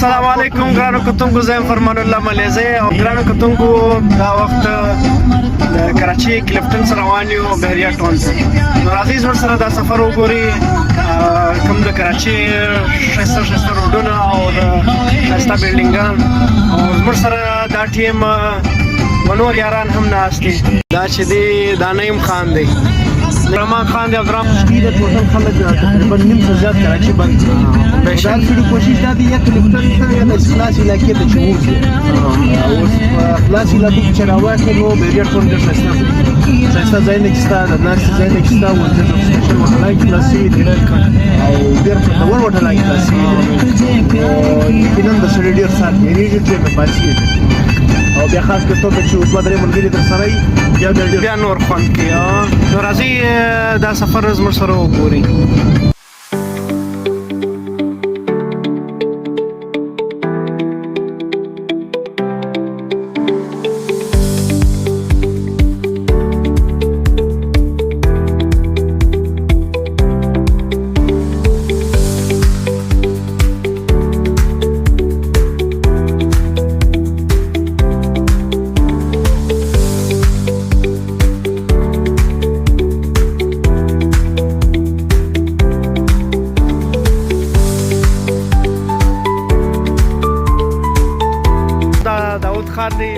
السلام علیکم ګرانو کتونکو، زه یم فرمان الله ملیزی او ګرانو کتونکو دا وخت د کراچۍ کلفټن سره روان یو بحریه ټاون ته. نو راځئ زموږ سره دا سفر وګورئ، کوم د کراچۍ ښایسته ښایسته روډونه او د ښایسته بلډینګان، او زموږ سره دا ټیم و نور یاران هم ناست دي. دا چې دی دا نعیم خان دی، رحمان خان دی، عبدالرحمن خوشکی دی. ټوټل خلک تقریبا نیم څه زیات کراچۍ بند دا کړي. کوشش دا دی یا کلفټن ته یا د خلاص علاقې ته چې ووځي. اوس په خلاص علاقو کې چې راواخلو نو بحریه ټاون ډېر ښایسته ځایونه کې شته، د ناستې ځایونه کې شته، ورزش او سپیشل هوټلان کې خلاص شوي دي او ډېر خوندور هوټلان کې خلاص شوي دي. یقینا د سړي ډېر ساعت تېرېږي، ټرېن نه پاتې کېږي او بیا خاص کر توګه چې دوه درې ملګري در سره وي بیا نور خوند کوي. نو راځئ دا سفر زموږ سره وګورئ.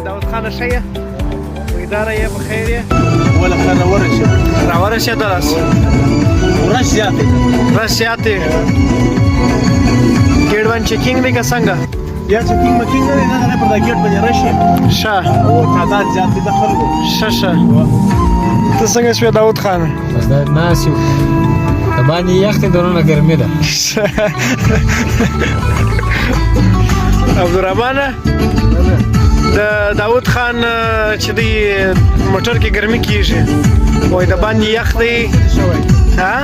داود خان ښه یې؟ ویداره یې بخیر یې؟ ولکه راورسېدلاست؟ رش زیات دی. رش زیات دی. ګیټ ون چیکینګ دی که څنګه؟ یا چیکینګ مکینګ نه دی، دغه پر دا ګیټ باندې رش یې ښه او تعداد زیات دی د خلکو. ښه ته څنګه شوې داود خانه؟ بس دا ناست یو، د باندې یخ دی، دننه ګرمي ده. عبدالرحمانه د داود خان چې دی موټر کې ګرمي کېږي، وایي د باندې یخ دی. ها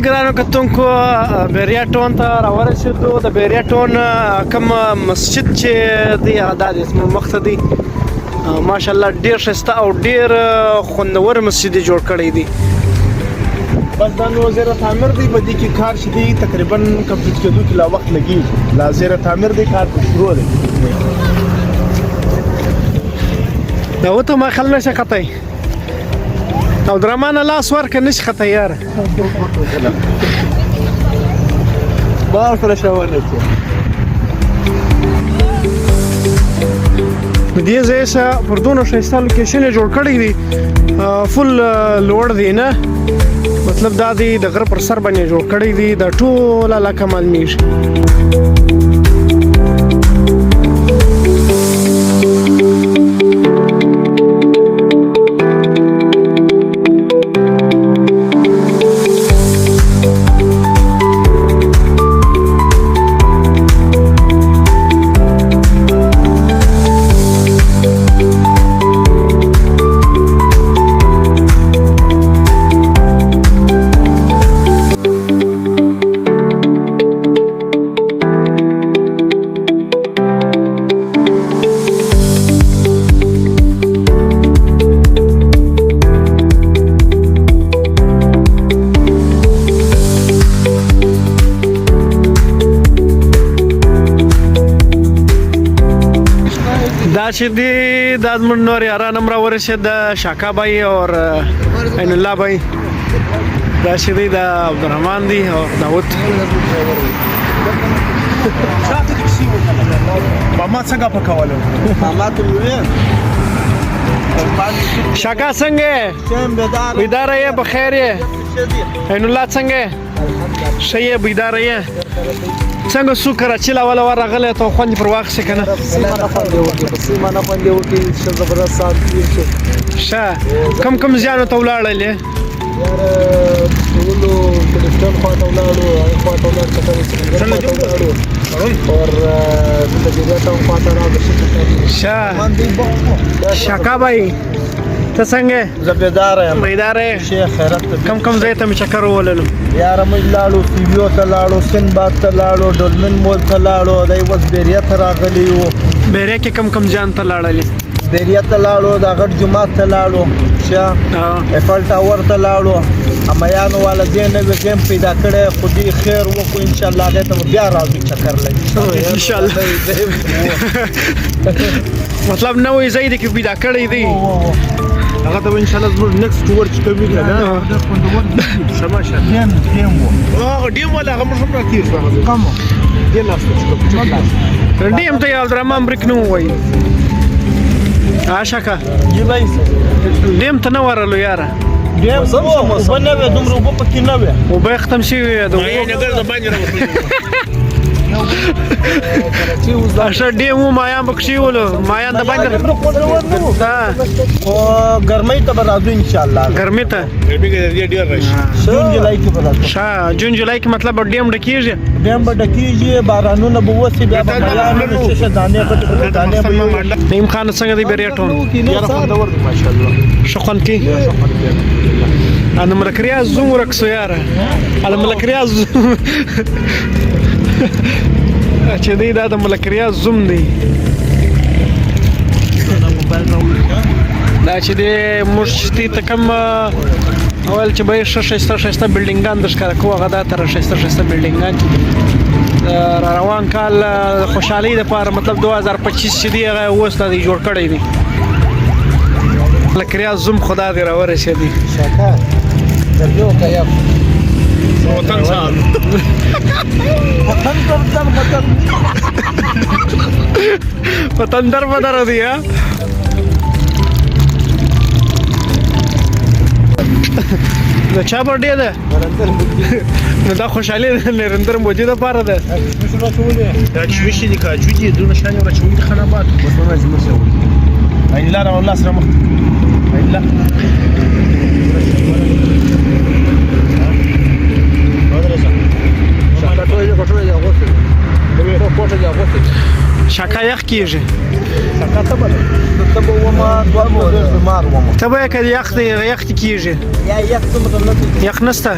ګرانو کتونکو، بحریه ټاون ته راورسېدو. د بحریه ټاون کوم مسجد چې دی هغه دا دی مخ ته دی. ماشاءالله ډېر ښایسته او ډېر خوندور مسجد یې جوړ کړی دی. بس دا نو زیره تعمیر دی، په دې کې کار چې دی تقریبا کمپلیټ کېدو کې لا وخت لګېږي. لا زیره تعمیر دی، کار شروع دی. دا وته ما خل نشه خطی عبدالرحمن لاس ورکه نشي خطی یاره. ما ورسره شاور نه کړو. د دې ځای څخه پر دونه ښایسته لوکیشن یې جوړ کړی دی، فل لوړ دی نه، مطلب دا دی د غره پر سر باندې جوړ کړی دی. دا ټوله علاقه معلومیږي. چې د ازمن نور یاران هم راورسېد د شاکا بای او عین الله بای دا چې دی د عبدالرحمن دی او داود ما څنګه پکولو ما ته وې شاکا څنګه بیدار یې بخیر یې عین الله څنګه ښه یې بیدار یې څنګه سو کراچي لا ولا ورغله ته خوند پر واخ څه کنه سیمانه باندې وتی چې زبردست سات ښه کم ځانو ته ولاړلې یار ټولو کلستان خواته ولاړو خواته ولاړو اور د دې ته خواته راغلی ښه شاکا بای ته څنګه زبیدار یم بیدار یې شیخ خیرت کم ځای ته مې چکر ووللو یار موږ لاړو سیویو ته لاړو سنباد ته لاړو ډولمن مول ته لاړو دای وس بیریا ته راغلی وو بیریا کې کم ځان ته لاړلې بیریا ته لاړو د غټ جمعه ته لاړو چې ایفل ټاور ته لاړو امیانو والا دې نوې ګیم پیدا کړې خو دې خیر وکړو ان شاء الله دې ته بیا راځي چکر لګي ان شاء الله مطلب نوې ځای دې کې پیدا کړی دی هغه ته ان شاء الله زموږ نیکسټ ټور چې کوي کنه سماشه دیم او دیم ولا هغه هم راکیر شو کوم دې لاس ډیم ته عبدالرحمن برک نو وای شاکا جی بھائی ډیم ته نه ورلو یاره دیم او نه به دومره وب پکې نه وي او به ختم شي د نګر د باندې راوځي اشه ډیم مایا بکشي ولو مایا د باندې او ګرمۍ ته به راځو ان شاء الله ګرمۍ ته ډیر راشي جون جولای کې به راځو جون جولای کې مطلب ډیم ډکیږي ډیم به ډکیږي بارانونه به وسی بیا به څه دانې پټ دانې به نیم خان څنګه دی بیرټون یاره خوندور دی ماشاءالله شخون کې انا ملکریا زوم ورکسو یاره انا ملکریا زوم چې دی دا د ملکریا زوم دی دا چې دی مشتی تکم اول چې به شسته بلډینګان د ښکار کوه هغه دا تر شسته بلډینګان روان کال خوشحالي د پاره مطلب 2025 چې دی هغه اوس لا دی جوړ کړی دی ملکریا زوم خدا دې راورسېدي شاکا درجو کیا وطن صاحب وطن در بدر دی ها د چا برډې ده نو دا خوشحالي نریندر مودي د پاره ده دا چويشي دي کا جودي دونه شان ور چوي خنابات وطن زموږ سره عین الله را الله سره مخ عین الله شاکا یخ کیږي شاکا ته به وما دوه بیمار وم ته به کله یخ کیږي یا یخ څومره نه یخ نسته